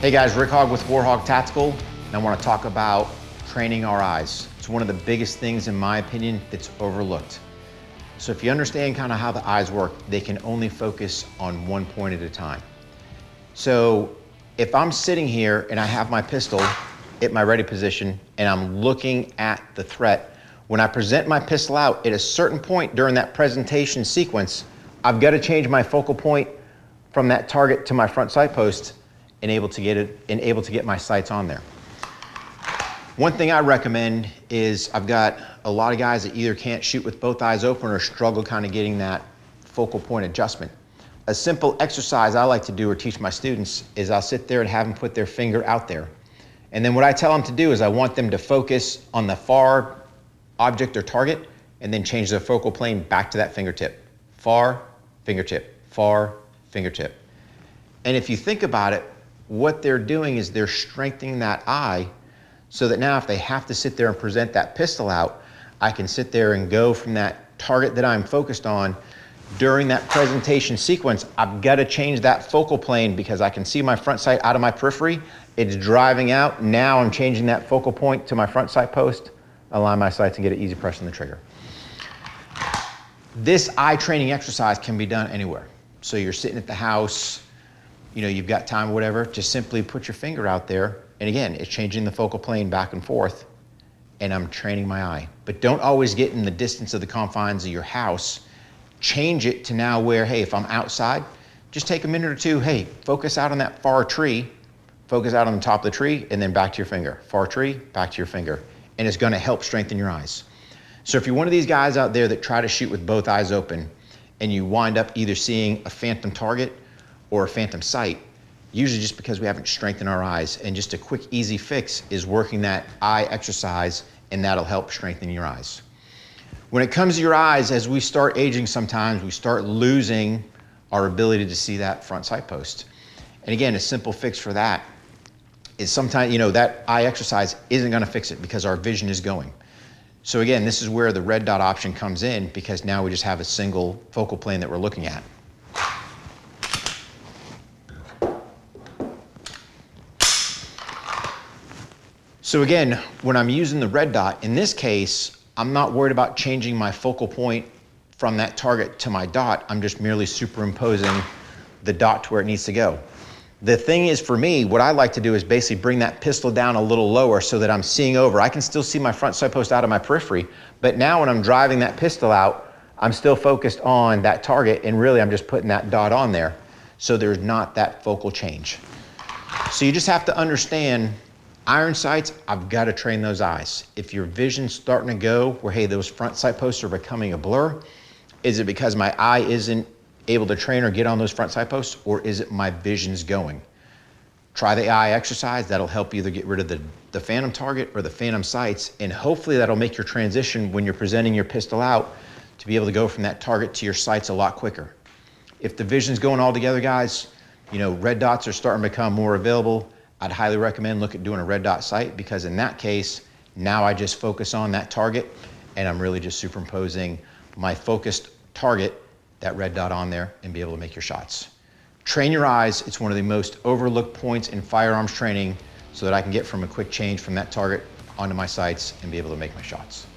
Hey guys, Rick Hogg with War HOGG Tactical, and I want to talk about training our eyes. It's one of the biggest things, in my opinion, that's overlooked. So if you understand kind of how the eyes work, they can only focus on one point at a time. So if I'm sitting here and I have my pistol at my ready position and I'm looking at the threat, when I present my pistol out at a certain point during that presentation sequence, I've got to change my focal point from that target to my front sight post and able to get my sights on there. One thing I recommend is I've got a lot of guys that either can't shoot with both eyes open or struggle kind of getting that focal point adjustment. A simple exercise I like to do or teach my students is I'll sit there and have them put their finger out there. And then what I tell them to do is I want them to focus on the far object or target and then change their focal plane back to that fingertip. Far, fingertip, far, fingertip. And if you think about it, what they're doing is they're strengthening that eye so that now if they have to sit there and present that pistol out, I can sit there and go from that target that I'm focused on. During that presentation sequence, I've got to change that focal plane because I can see my front sight out of my periphery. It's driving out. Now I'm changing that focal point to my front sight post, align my sights and get an easy press on the trigger. This eye training exercise can be done anywhere. So you're sitting at the house, you know, you've got time or whatever, just simply put your finger out there. And again, it's changing the focal plane back and forth and I'm training my eye. But don't always get in the distance of the confines of your house. Change it to now where, hey, if I'm outside, just take a minute or two, hey, focus out on that far tree, focus out on the top of the tree and then back to your finger. Far tree, back to your finger. And it's gonna help strengthen your eyes. So if you're one of these guys out there that try to shoot with both eyes open and you wind up either seeing a phantom target or a phantom sight, usually just because we haven't strengthened our eyes. And just a quick, easy fix is working that eye exercise, and that'll help strengthen your eyes. When it comes to your eyes, as we start aging sometimes, we start losing our ability to see that front sight post. And again, a simple fix for that is sometimes, you know, that eye exercise isn't gonna fix it because our vision is going. So again, this is where the red dot option comes in because now we just have a single focal plane that we're looking at. So again, when I'm using the red dot, in this case, I'm not worried about changing my focal point from that target to my dot. I'm just merely superimposing the dot to where it needs to go. The thing is for me, what I like to do is basically bring that pistol down a little lower so that I'm seeing over. I can still see my front sight post out of my periphery, but now when I'm driving that pistol out, I'm still focused on that target and really I'm just putting that dot on there. So there's not that focal change. So you just have to understand iron sights, I've got to train those eyes. If your vision's starting to go where, hey, those front sight posts are becoming a blur, is it because my eye isn't able to train or get on those front sight posts, or is it my vision's going? Try the eye exercise. That'll help either get rid of the phantom target or the phantom sights, and hopefully that'll make your transition when you're presenting your pistol out to be able to go from that target to your sights a lot quicker. If the vision's going all together, guys, you know, red dots are starting to become more available. I'd highly recommend look at doing a red dot sight because in that case, now I just focus on that target and I'm really just superimposing my focused target, that red dot on there, and be able to make your shots. Train your eyes. It's one of the most overlooked points in firearms training so that I can get from a quick change from that target onto my sights and be able to make my shots.